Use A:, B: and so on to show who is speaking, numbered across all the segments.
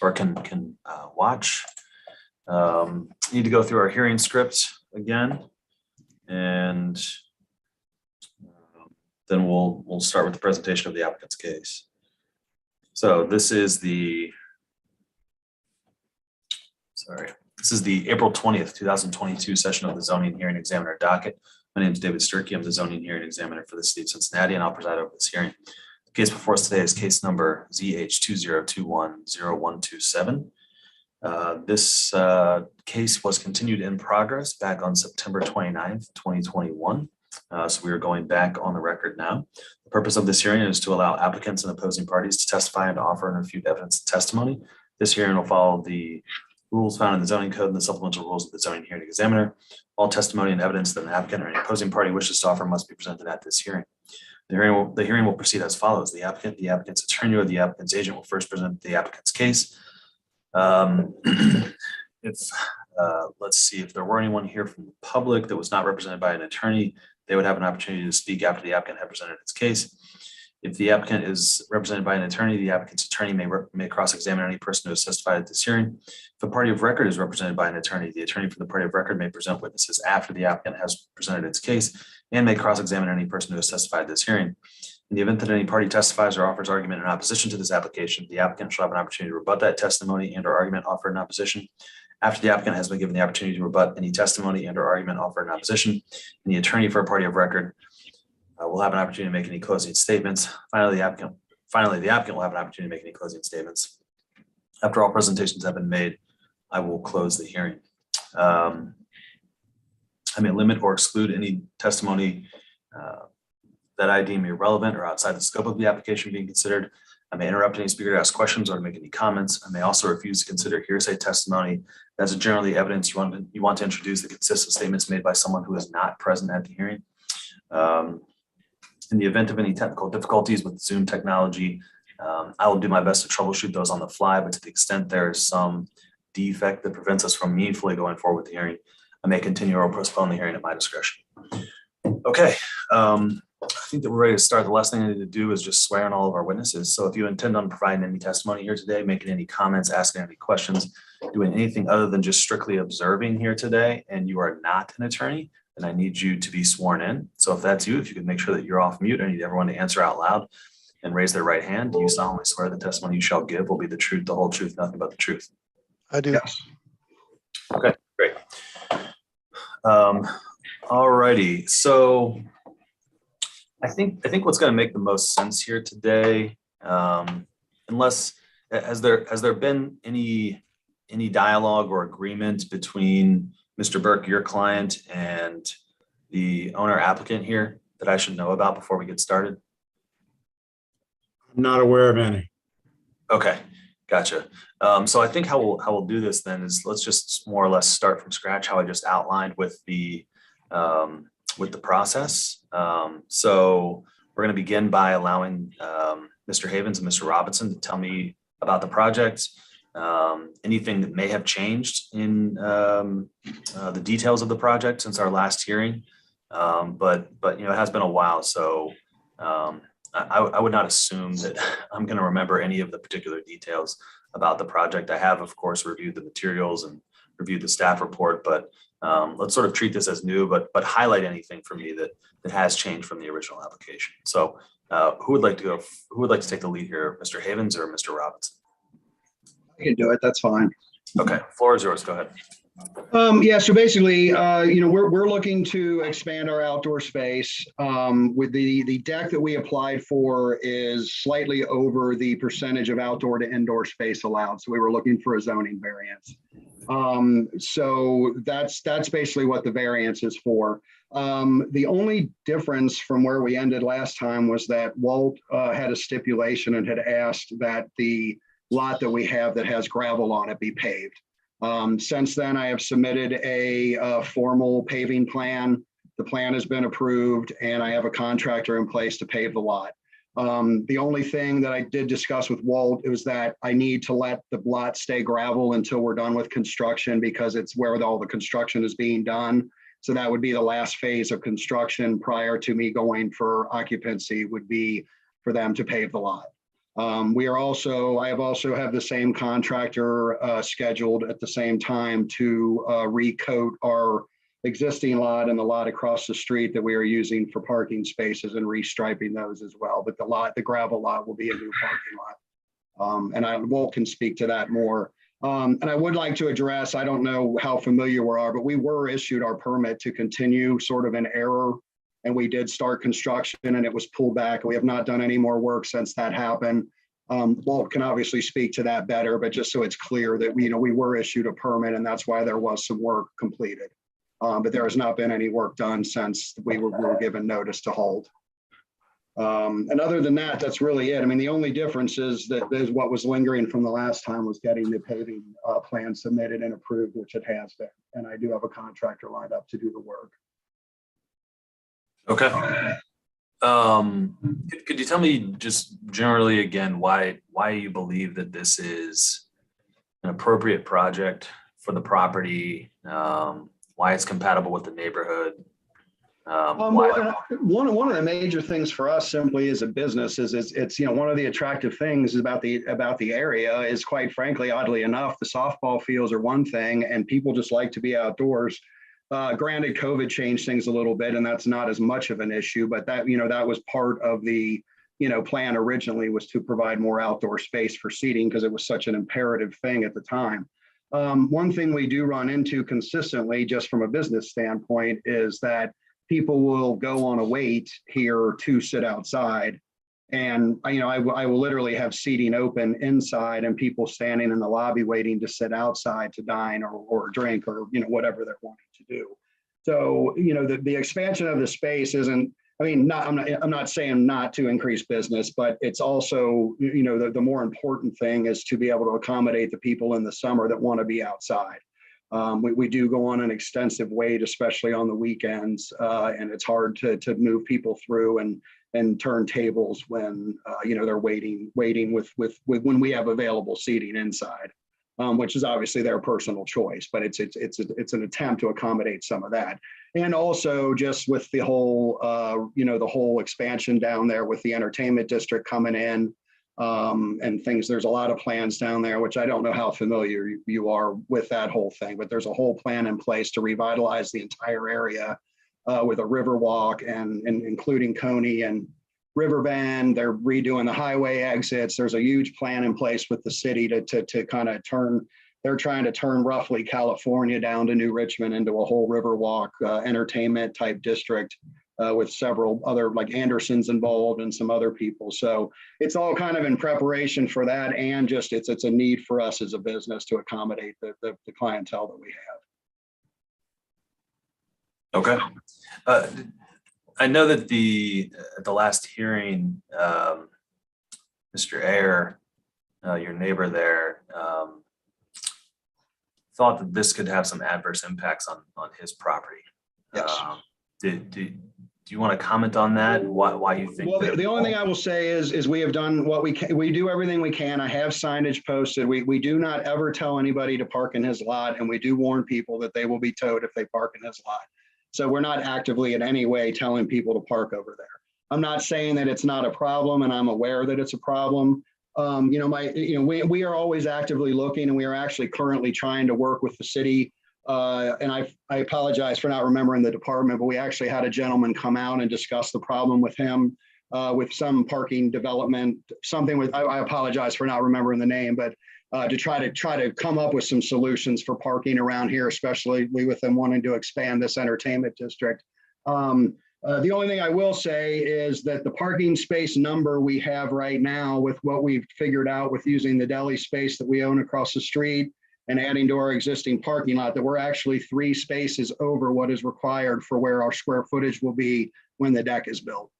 A: or can watch. Need to go through our hearing script again, and then we'll start with the presentation of the applicant's case. So this is the April 20th, 2022 session of the zoning hearing examiner docket. My name is David Sturkey. I'm the zoning hearing examiner for the city of Cincinnati, and I'll preside over this hearing. The case before us today is case number ZH20210127. This case was continued in progress back on September 29th, 2021. So we are going back on the record now. The purpose of this hearing is to allow applicants and opposing parties to testify and to offer and refute evidence and testimony. This hearing will follow the rules found in the zoning code and the supplemental rules of the zoning hearing examiner. All testimony and evidence that an applicant or any opposing party wishes to offer must be presented at this hearing. The hearing will proceed as follows. The applicant, the applicant's attorney, or the applicant's agent will first present the applicant's case. Let's see, if there were anyone here from the public that was not represented by an attorney, they would have an opportunity to speak after the applicant had presented its case. If the applicant is represented by an attorney, the applicant's attorney may cross-examine any person who has testified at this hearing. If a party of record is represented by an attorney, the attorney for the party of record may present witnesses after the applicant has presented its case and may cross-examine any person who has testified at this hearing. In the event that any party testifies or offers argument in opposition to this application, the applicant shall have an opportunity to rebut that testimony and or argument offered in opposition. After the applicant has been given the opportunity to rebut any testimony and or argument offered in opposition, and the attorney for a party of record will have an opportunity to make any closing statements. Finally, the applicant will have an opportunity to make any closing statements. After all presentations have been made, I will close the hearing. I may limit or exclude any testimony that I deem irrelevant or outside the scope of the application being considered. I may interrupt any speaker to ask questions or to make any comments. I may also refuse to consider hearsay testimony as generally evidence you want to introduce that consists of statements made by someone who is not present at the hearing. In the event of any technical difficulties with Zoom technology, I will do my best to troubleshoot those on the fly, but to the extent there is some defect that prevents us from meaningfully going forward with the hearing, I may continue or postpone the hearing at my discretion. Okay, I think that we're ready to start. The last thing I need to do is just swear in all of our witnesses. So if you intend on providing any testimony here today, making any comments, asking any questions, doing anything other than just strictly observing here today, and you are not an attorney, then I need you to be sworn in. So if that's you, if you could make sure that you're off mute, I need everyone to answer out loud and raise their right hand. Do you solemnly swear the testimony you shall give will be the truth, the whole truth, nothing but the truth?
B: I do.
A: Yes. Okay, great. All righty. So I think what's going to make the most sense here today, unless has there been any dialogue or agreement between Mr. Burke, your client, and the owner applicant here that I should know about before we get started?
B: I'm not aware of any.
A: Okay, gotcha. So I think how we'll do this then is let's just more or less start from scratch, how I just outlined with the process. So we're going to begin by allowing Mr. Havens and Mr. Robinson to tell me about the project, anything that may have changed in the details of the project since our last hearing. But it has been a while, so I would not assume that I'm going to remember any of the particular details about the project. I have, of course, reviewed the materials and reviewed the staff report, but let's sort of treat this as new, but highlight anything for me that has changed from the original application. So who would like to go? Who would like to take the lead here, Mr. Havens or Mr. Robinson?
C: I can do it. That's fine.
A: Okay, floor is yours. Go ahead.
C: Yeah. So basically, we're looking to expand our outdoor space. With the deck that we applied for is slightly over the percentage of outdoor to indoor space allowed. So we were looking for a zoning variance. So that's basically what the variance is for. The only difference from where we ended last time was that Walt had a stipulation and had asked that the lot that we have that has gravel on it be paved. Since then, I have submitted a formal paving plan. The plan has been approved and I have a contractor in place to pave the lot. The only thing that I did discuss with Walt was that I need to let the lot stay gravel until we're done with construction because it's where all the construction is being done. So that would be the last phase of construction prior to me going for occupancy would be for them to pave the lot. I have also have the same contractor scheduled at the same time to recoat our existing lot and the lot across the street that we are using for parking spaces and restriping those as well. But the gravel lot will be a new parking lot. And Walt can speak to that more. And I would like to address, I don't know how familiar we are, but we were issued our permit to continue sort of in error. And we did start construction and it was pulled back. We have not done any more work since that happened. Walt can obviously speak to that better, but just so it's clear that we were issued a permit and that's why there was some work completed. But there has not been any work done since we were given notice to hold. And other than that, that's really it. I mean, the only difference is that there's what was lingering from the last time was getting the paving plan submitted and approved, which it has been. And I do have a contractor lined up to do the work.
A: Okay. Could you tell me just generally again why you believe that this is an appropriate project for the property? Why it's compatible with the neighborhood?
C: One of the major things for us simply as a business is it's one of the attractive things about the area is, quite frankly, oddly enough, the softball fields are one thing and people just like to be outdoors. Granted, COVID changed things a little bit and that's not as much of an issue, but that was part of the plan originally, was to provide more outdoor space for seating because it was such an imperative thing at the time. One thing we do run into consistently, just from a business standpoint, is that people will go on a wait here to sit outside. And I will literally have seating open inside and people standing in the lobby waiting to sit outside to dine or drink or whatever they're wanting to do. So the expansion of the space isn't. I mean, I'm not saying not to increase business, but it's also the more important thing is to be able to accommodate the people in the summer that want to be outside. We do go on an extensive wait, especially on the weekends, and it's hard to move people through and turn tables when they're waiting with when we have available seating inside, which is obviously their personal choice, but it's an attempt to accommodate some of that. And also just with the whole the whole expansion down there with the entertainment district coming in and things, there's a lot of plans down there, which I don't know how familiar you are with that whole thing, but there's a whole plan in place to revitalize the entire area with a river walk and including Coney and Riverbend. They're redoing the highway exits. There's a huge plan in place with the city to kind of turn. They're trying to turn roughly California down to New Richmond into a whole Riverwalk entertainment type district with several other, like Anderson's involved and some other people. So it's all kind of in preparation for that, and just it's a need for us as a business to accommodate the clientele that we have.
A: Okay. I know that at the last hearing, Mr. Ayer, your neighbor there, thought that this could have some adverse impacts on his property.
C: Yes.
A: Do you want to comment on that? Why you think?
C: Well, the only thing I will say is we have done what we can. We do everything we can. I have signage posted. We do not ever tell anybody to park in his lot, and we do warn people that they will be towed if they park in his lot. So we're not actively in any way telling people to park over there. I'm not saying that it's not a problem, and I'm aware that it's a problem. We are always actively looking, and we are actually currently trying to work with the city. And I apologize for not remembering the department, but we actually had a gentleman come out and discuss the problem with him with some parking development, something with, I apologize for not remembering the name, but to try to come up with some solutions for parking around here, especially with them wanting to expand this entertainment district. The only thing I will say is that the parking space number we have right now, with what we've figured out with using the deli space that we own across the street and adding to our existing parking lot, that we're actually 3 spaces over what is required for where our square footage will be when the deck is built.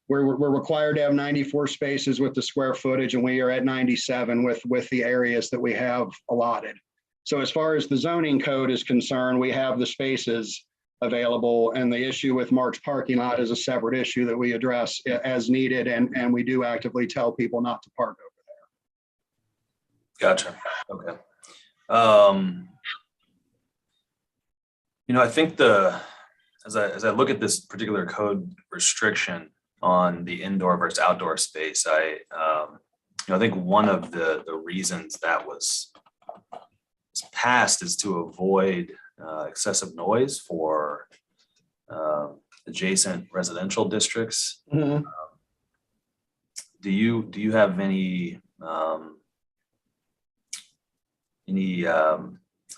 C: We're required to have 94 spaces with the square footage, and we are at 97 with the areas that we have allotted. So as far as the zoning code is concerned, we have the spaces available, and the issue with Mark's parking lot is a separate issue that we address as needed, and we do actively tell people not to park over there.
A: Gotcha. Okay. I think as I look at this particular code restriction on the indoor versus outdoor space, I think one of the reasons that was passed is to avoid excessive noise for adjacent residential districts.
C: Mhm.
A: Do you have any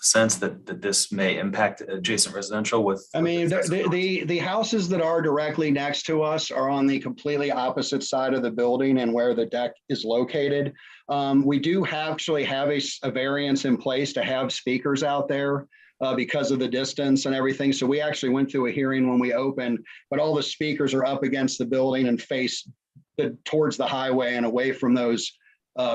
A: sense that this may impact adjacent residential with?
C: I mean, the houses that are directly next to us are on the completely opposite side of the building and where the deck is located. We do actually have a variance in place to have speakers out there because of the distance and everything. So we actually went through a hearing when we opened, but all the speakers are up against the building and face towards the highway and away from those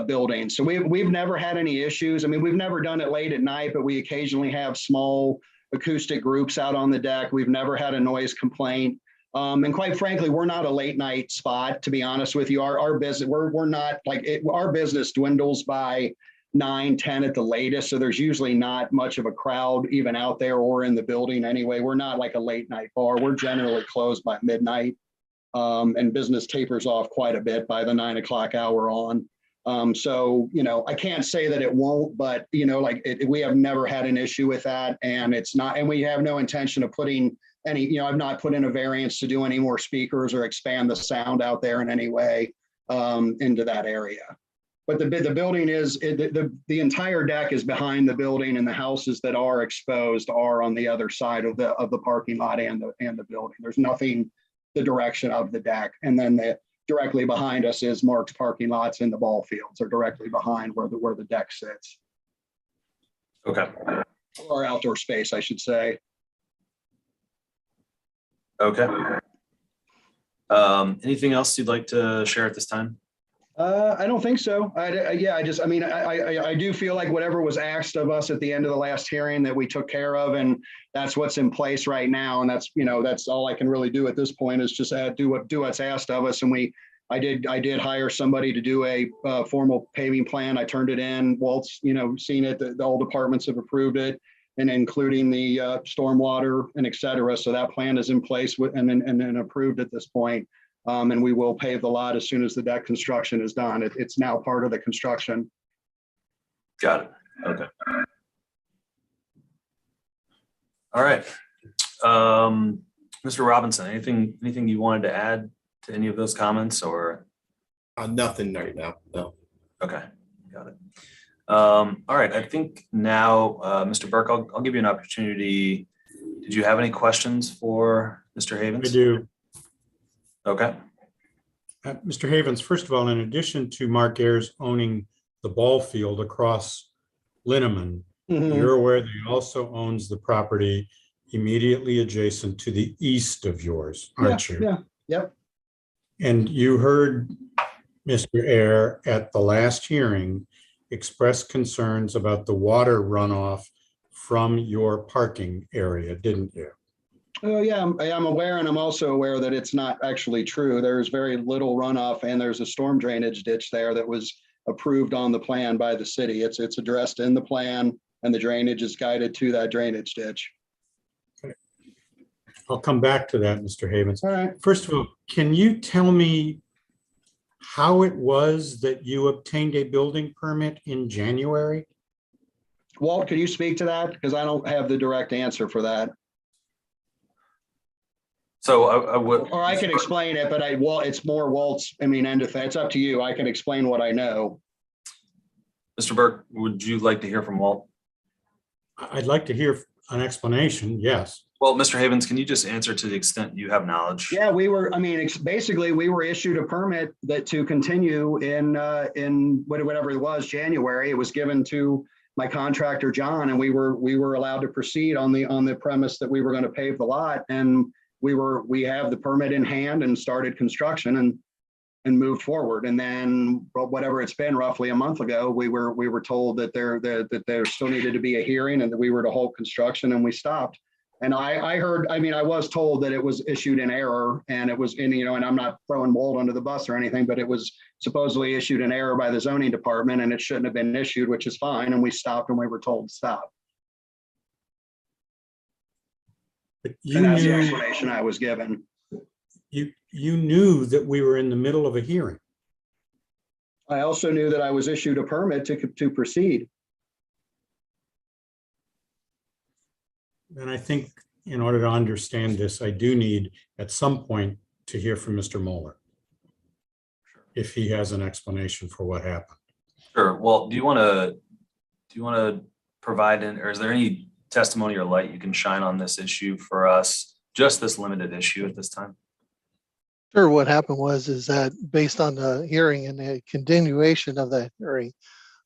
C: buildings. So we've never had any issues. I mean, we've never done it late at night, but we occasionally have small acoustic groups out on the deck. We've never had a noise complaint. And quite frankly, we're not a late night spot, to be honest with you. Our business, we're not like it, our business dwindles by 9, 10 at the latest. So there's usually not much of a crowd even out there or in the building anyway. We're not like a late night bar. We're generally closed by midnight. And business tapers off quite a bit by the 9 o'clock hour on. So, you know, I can't say that it won't, but, you know, like we have never had an issue with that, and it's not, and we have no intention of putting any, you know, I've not put in a variance to do any more speakers or expand the sound out there in any way into that area. But the building is, the entire deck is behind the building, and the houses that are exposed are on the other side of the parking lot and the building. There's nothing the direction of the deck. And then directly behind us is Mark's parking lots, and the ball fields are directly behind where the deck sits.
A: Okay.
C: Or outdoor space, I should say.
A: Okay. Anything else you'd like to share at this time?
C: I don't think so. I mean, I do feel like whatever was asked of us at the end of the last hearing that we took care of, and that's what's in place right now. And that's, you know, that's all I can really do at this point is just do what's asked of us. And I did hire somebody to do a formal paving plan. I turned it in. Walt's, you know, seen it. All departments have approved it, and including the stormwater and et cetera. So that plan is in place and approved at this point. And we will pave the lot as soon as the deck construction is done. It's now part of the construction.
A: Got it. Okay. All right. Mr. Robinson, anything you wanted to add to any of those comments, or?
B: Nothing right now, no.
A: Okay, got it. All right, I think now, Mr. Burke, I'll give you an opportunity. Did you have any questions for Mr. Havens?
D: I do.
A: Okay.
D: Mr. Havens, first of all, in addition to Mark Ayers owning the ball field across Linneman, you're aware that he also owns the property immediately adjacent to the east of yours, aren't you?
C: Yeah, yep.
D: And you heard Mr. Ayer at the last hearing express concerns about the water runoff from your parking area, didn't you?
C: Oh, yeah, I'm aware, and I'm also aware that it's not actually true. There's very little runoff, and there's a storm drainage ditch there that was approved on the plan by the city. It's addressed in the plan, and the drainage is guided to that drainage ditch.
D: Okay. I'll come back to that, Mr. Havens.
C: All right.
D: First of all, can you tell me how it was that you obtained a building permit in January?
C: Walt, could you speak to that? Because I don't have the direct answer for that.
A: So I would,
C: or I can explain it, but it's more Walt's, I mean, end of thing. It's up to you. I can explain what I know.
A: Mr. Burke, would you like to hear from Walt?
D: I'd like to hear an explanation, yes.
A: Well, Mr. Havens, can you just answer to the extent you have knowledge?
C: Yeah, basically we were issued a permit to continue in whatever it was, January. It was given to my contractor, John, and we were allowed to proceed on the premise that we were going to pave the lot, and we have the permit in hand and started construction and moved forward. And then whatever it's been, roughly a month ago, we were told that there still needed to be a hearing and that we were to halt construction, and we stopped. And I heard, I mean, I was told that it was issued in error, and it was in, you know, and I'm not throwing Walt under the bus or anything, but it was supposedly issued in error by the zoning department, and it shouldn't have been issued, which is fine. And we stopped, and we were told to stop.
D: But
C: And that's the explanation I was given.
D: You knew that we were in the middle of a hearing.
C: I also knew that I was issued a permit to proceed.
D: And I think in order to understand this, I do need at some point to hear from Mr. Moeller, if he has an explanation for what happened.
A: Sure. Well, do you want to provide or is there any testimony or light you can shine on this issue for us? Just this limited issue at this time?
E: Sure. What happened is that based on the hearing and the continuation of the hearing,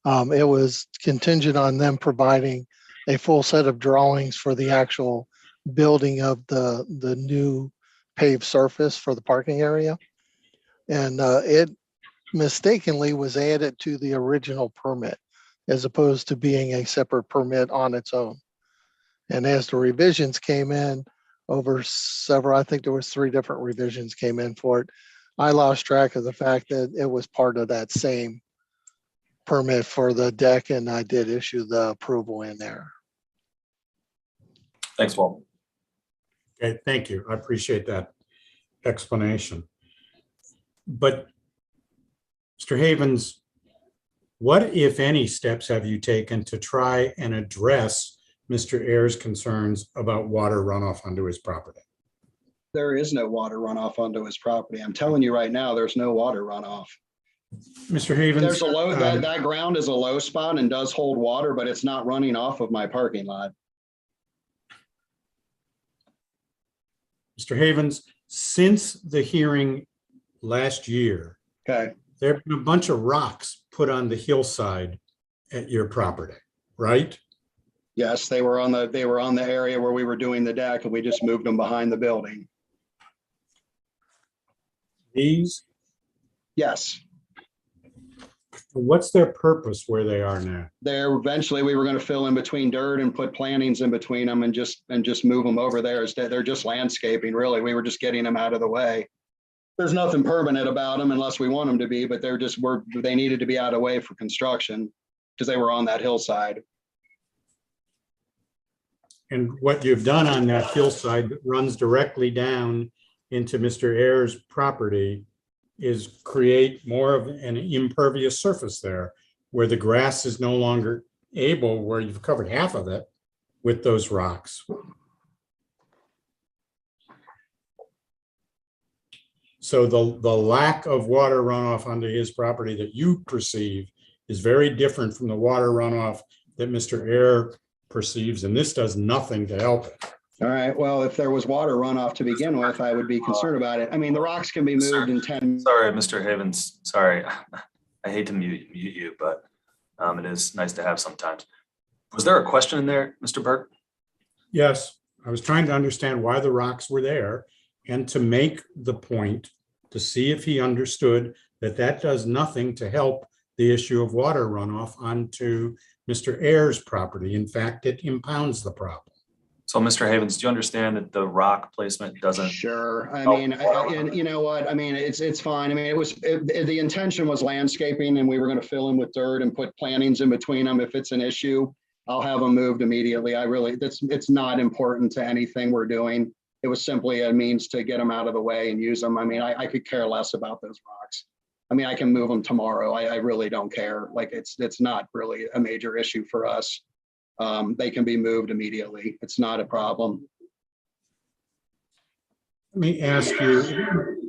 E: it was contingent on them providing a full set of drawings for the actual building of the new paved surface for the parking area. And it mistakenly was added to the original permit as opposed to being a separate permit on its own. And as the revisions came in over several, I think there was 3 different revisions came in for it, I lost track of the fact that it was part of that same permit for the deck, and I did issue the approval in there.
A: Thanks, Walt.
D: Okay, thank you. I appreciate that explanation. But Mr. Havens, what, if any, steps have you taken to try and address Mr. Ayers' concerns about water runoff onto his property?
C: There is no water runoff onto his property. I'm telling you right now, there's no water runoff.
D: Mr. Havens,
C: There's a low, that ground is a low spot and does hold water, but it's not running off of my parking lot.
D: Mr. Havens, since the hearing last year,
C: Okay.
D: there have been a bunch of rocks put on the hillside at your property, right?
C: Yes, they were on the area where we were doing the deck, and we just moved them behind the building.
D: These,
C: Yes.
D: what's their purpose where they are now?
C: There, eventually we were going to fill in between dirt and put plantings in between them and just move them over there. They're just landscaping, really. We were just getting them out of the way. There's nothing permanent about them unless we want them to be, but they needed to be out of the way for construction because they were on that hillside.
D: And what you've done on that hillside that runs directly down into Mr. Ayers' property is create more of an impervious surface there where the grass is no longer able, where you've covered half of it with those rocks. So the lack of water runoff onto his property that you perceive is very different from the water runoff that Mr. Ayers perceives, and this does nothing to help it.
C: All right, well, if there was water runoff to begin with, I would be concerned about it. I mean, the rocks can be moved in 10.
A: Sorry, Mr. Havens. Sorry. I hate to mute you, but it is nice to have sometimes. Was there a question in there, Mr. Burke?
D: Yes, I was trying to understand why the rocks were there and to make the point to see if he understood that that does nothing to help the issue of water runoff onto Mr. Ayers' property. In fact, it impounds the problem.
A: So, Mr. Havens, do you understand that the rock placement doesn't?
C: Sure. I mean, and you know what? I mean, it's fine. I mean, the intention was landscaping, and we were going to fill in with dirt and put plantings in between them. If it's an issue, I'll have them moved immediately. It's not important to anything we're doing. It was simply a means to get them out of the way and use them. I mean, I could care less about those rocks. I mean, I can move them tomorrow. I really don't care. Like it's not really a major issue for us. They can be moved immediately. It's not a problem.
D: Let me ask you.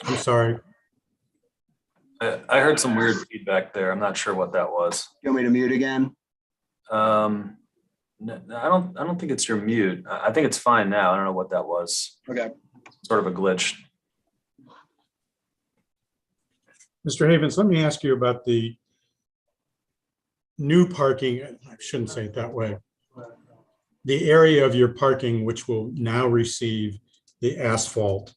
D: I'm sorry.
A: I heard some weird feedback there. I'm not sure what that was.
C: You want me to mute again?
A: No, I don't think it's your mute. I think it's fine now. I don't know what that was.
C: Okay.
A: Sort of a glitch.
D: Mr. Havens, let me ask you about the new parking. I shouldn't say it that way. The area of your parking, which will now receive the asphalt.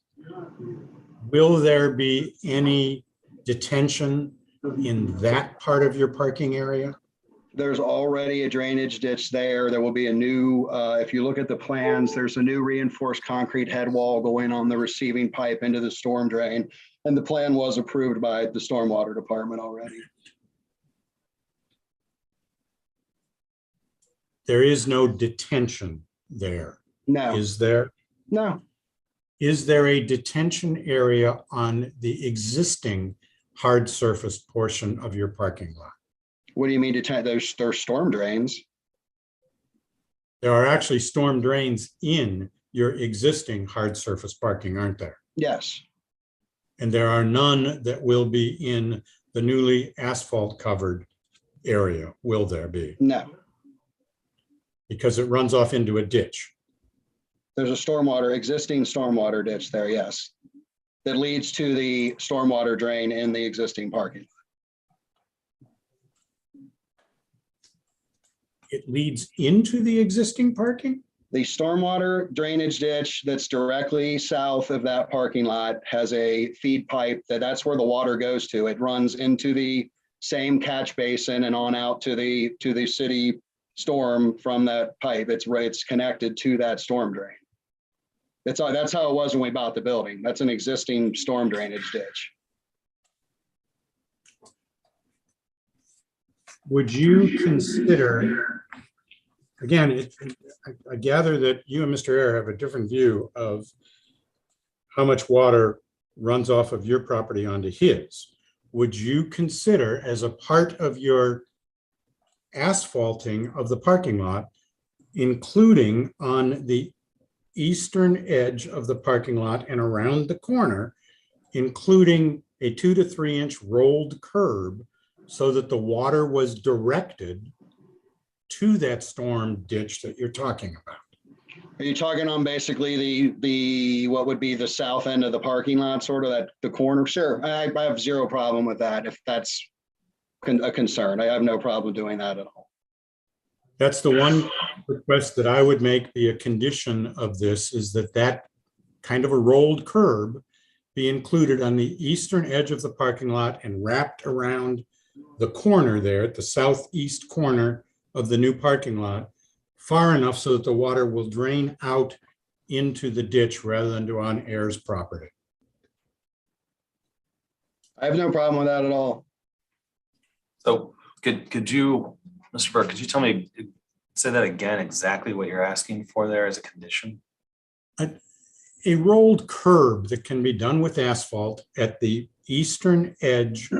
D: Will there be any detention in that part of your parking area?
C: There's already a drainage ditch there. There will be a new, if you look at the plans, there's a new reinforced concrete head wall going on the receiving pipe into the storm drain. And the plan was approved by the stormwater department already.
D: There is no detention there,
C: No,
D: is there?
C: no.
D: is there a detention area on the existing hard surface portion of your parking lot?
C: What do you mean there's storm drains?
D: There are actually storm drains in your existing hard surface parking, aren't there?
C: Yes.
D: And there are none that will be in the newly asphalt covered area, will there be?
C: No.
D: Because it runs off into a ditch.
C: There's a existing stormwater ditch there, yes. That leads to the stormwater drain in the existing parking.
D: It leads into the existing parking?
C: The stormwater drainage ditch that's directly south of that parking lot has a feed pipe that's where the water goes to. It runs into the same catch basin and on out to the city storm from that pipe. It's connected to that storm drain. That's how it was when we bought the building. That's an existing storm drainage ditch.
D: Would you consider, again, I gather that you and Mr. Ayer have a different view of how much water runs off of your property onto his. Would you consider, as a part of your asphalting of the parking lot, including on the eastern edge of the parking lot and around the corner, including a 2 to 3 inch rolled curb so that the water was directed to that storm ditch that you're talking about?
C: Are you talking on basically the what would be the south end of the parking lot, sort of the corner? Sure, I have zero problem with that if that's a concern. I have no problem doing that at all.
D: That's the one request that I would make be a condition of this, is that kind of a rolled curb be included on the eastern edge of the parking lot and wrapped around the corner there at the southeast corner of the new parking lot, far enough so that the water will drain out into the ditch rather than to on Ayer's property.
C: I have no problem with that at all.
A: So could you, Mr. Burke, could you tell me, say that again, exactly what you're asking for there as a condition?
D: A rolled curb that can be done with asphalt at the eastern edge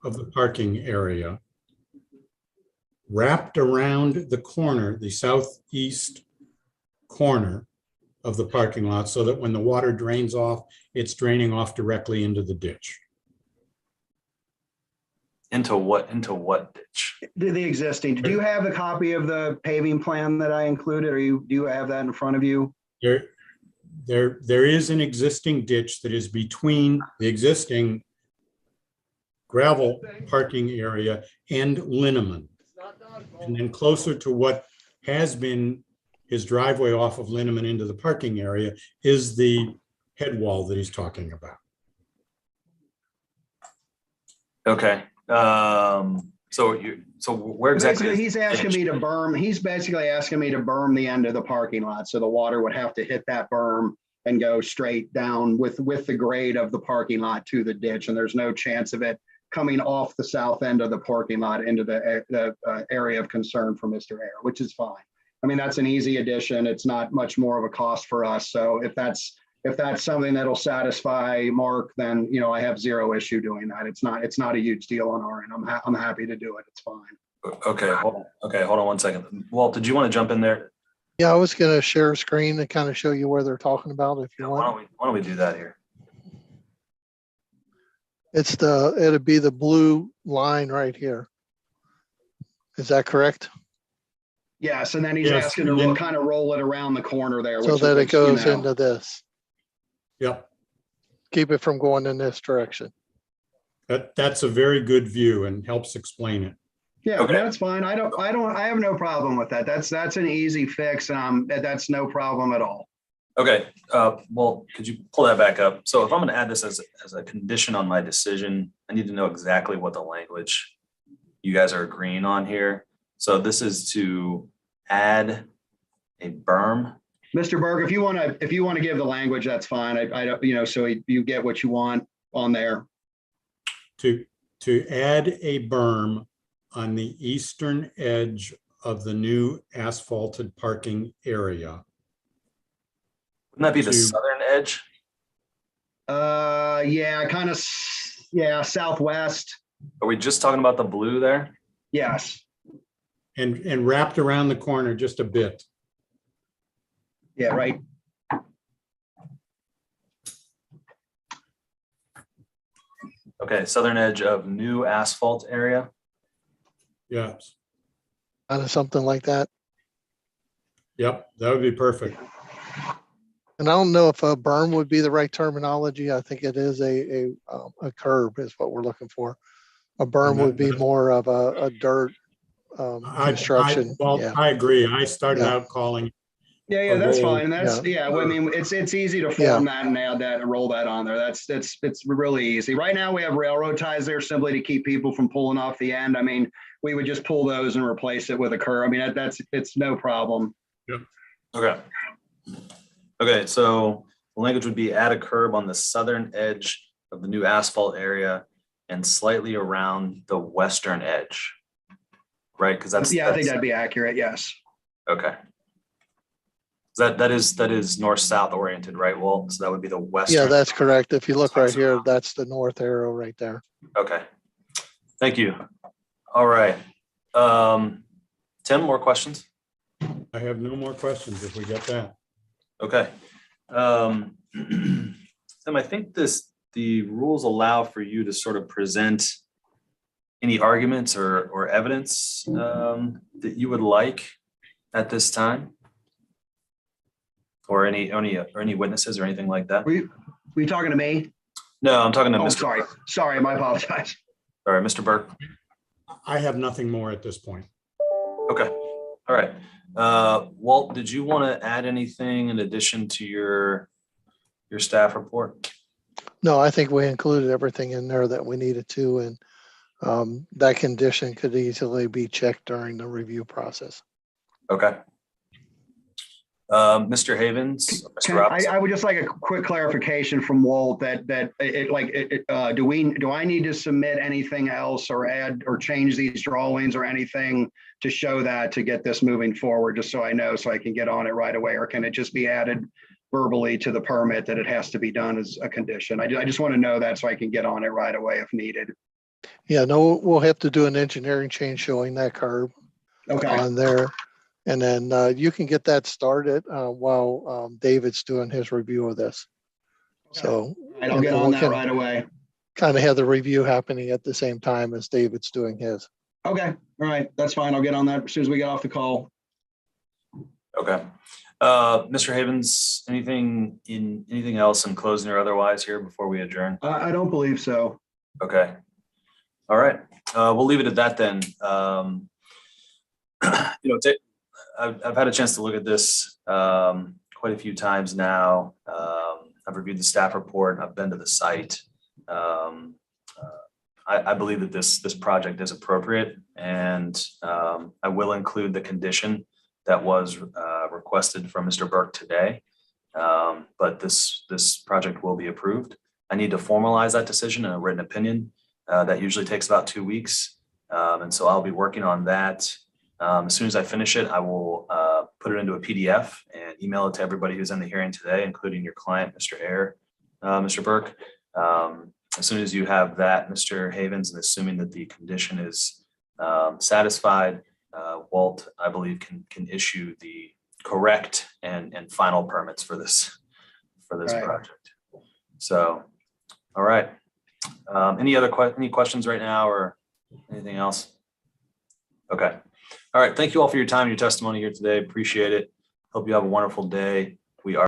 D: of the parking area, wrapped around the corner, the southeast corner of the parking lot, so that when the water drains off, it's draining off directly into the ditch.
A: Into what ditch?
C: The existing. Do you have a copy of the paving plan that I included, or do you have that in front of you?
D: There is an existing ditch that is between the existing gravel parking area and Linneman. And then closer to what has been his driveway off of Linneman into the parking area is the head wall that he's talking about.
A: Okay. So where exactly?
C: Basically, he's asking me to berm. He's basically asking me to berm the end of the parking lot, so the water would have to hit that berm and go straight down with the grade of the parking lot to the ditch, and there's no chance of it coming off the south end of the parking lot into the area of concern for Mr. Ayer, which is fine. I mean, that's an easy addition. It's not much more of a cost for us. So if that's something that'll satisfy Mark, then, you know, I have zero issue doing that. It's not a huge deal on our end. I'm happy to do it. It's fine.
A: Okay, hold on 1 second. Walt, did you want to jump in there?
E: Yeah, I was going to share a screen to kind of show you where they're talking about if you want.
A: Why don't we do that here?
E: It'd be the blue line right here. Is that correct?
C: Yes, and then he's
D: Yes,
C: asking
D: and
C: to
D: then-
C: kind of roll it around the corner there.
E: So that it goes into this.
D: Yep,
E: Keep it from going in this direction.
D: that's a very good view and helps explain it.
C: Yeah,
A: Okay.
C: that's fine. I have no problem with that. That's an easy fix. That's no problem at all.
A: Okay, well, could you pull that back up? So if I'm going to add this as a condition on my decision, I need to know exactly what the language you guys are agreeing on here. So this is to add a berm.
C: Mr. Berg, if you want to give the language, that's fine. I don't, you know, so you get what you want on there.
D: To add a berm on the eastern edge of the new asphalted parking area.
A: Wouldn't that be the
D: To-
A: southern edge?
C: Yeah, kind of, yeah, southwest.
A: Are we just talking about the blue there?
C: Yes.
D: And wrapped around the corner just a bit.
C: Yeah, right.
A: Okay, southern edge of new asphalt area.
D: Yes.
E: Kind of something like that.
D: Yep, that would be perfect.
E: And I don't know if a berm would be the right terminology. I think it is a curb is what we're looking for. A berm would be more of a dirt construction.
D: Well,
E: Yeah.
D: I agree. I started
E: Yeah.
D: out calling.
C: Yeah,
D: A
C: that's
D: roll.
C: fine. And that's, yeah, well, I mean, it's easy to
E: Yeah.
C: form that and add that and roll that on there. It's really easy. Right now, we have railroad ties there simply to keep people from pulling off the end. I mean, we would just pull those and replace it with a curb. I mean, it's no problem.
A: Okay. Okay, so the language would be add a curb on the southern edge of the new asphalt area and slightly around the western edge. Right, because that's.
C: Yeah, I think that'd be accurate, yes.
A: Okay. That is north-south oriented, right, Walt? So that would be the western.
E: Yeah, that's correct. If you look right here, that's the north arrow right there.
A: Okay. Thank you. All right. Tim, more questions?
D: I have no more questions if we get that.
A: Okay. Tim, I think the rules allow for you to sort of present any arguments or evidence that you would like at this time, or any witnesses or anything like that.
C: Were you talking to me?
A: No, I'm talking to
C: Oh,
A: Mr.
C: sorry, I apologize.
A: Sorry, Mr. Burke.
D: I have nothing more at this point.
A: Okay. All right. Walt, did you want to add anything in addition to your staff report?
E: No, I think we included everything in there that we needed to, and that condition could easily be checked during the review process.
A: Okay. Mr. Havens, Mr. Robinson.
C: I would just like a quick clarification from Walt that do I need to submit anything else or add or change these drawings or anything to show that to get this moving forward, just so I know, so I can get on it right away, or can it just be added verbally to the permit that it has to be done as a condition? I just want to know that so I can get on it right away if needed.
E: Yeah, no, we'll have to do an engineering change showing that curb on there. And then you can get that started while David's doing his review of this.
C: Okay.
E: So
C: I'll get on that right away.
E: Kind of have the review happening at the same time as David's doing his.
C: Okay, all right, that's fine. I'll get on that as soon as we get off the call.
A: Okay. Mr. Havens, anything else in closing or otherwise here before we adjourn?
C: I don't believe so.
A: Okay. All right. We'll leave it at that then. I've had a chance to look at this quite a few times now. I've reviewed the staff report. I've been to the site. I believe that this project is appropriate, and I will include the condition that was requested from Mr. Burke today. But this project will be approved. I need to formalize that decision in a written opinion. That usually takes about 2 weeks. And so I'll be working on that. As soon as I finish it, I will put it into a PDF and email it to everybody who's in the hearing today, including your client, Mr. Ayer, Mr. Burke. As soon as you have that, Mr. Havens, and assuming that the condition is satisfied, Walt, I believe, can issue the correct and final permits for this project. So, all right. Any questions right now or anything else? Okay. All right. Thank you all for your time and your testimony here today. Appreciate it. Hope you have a wonderful day.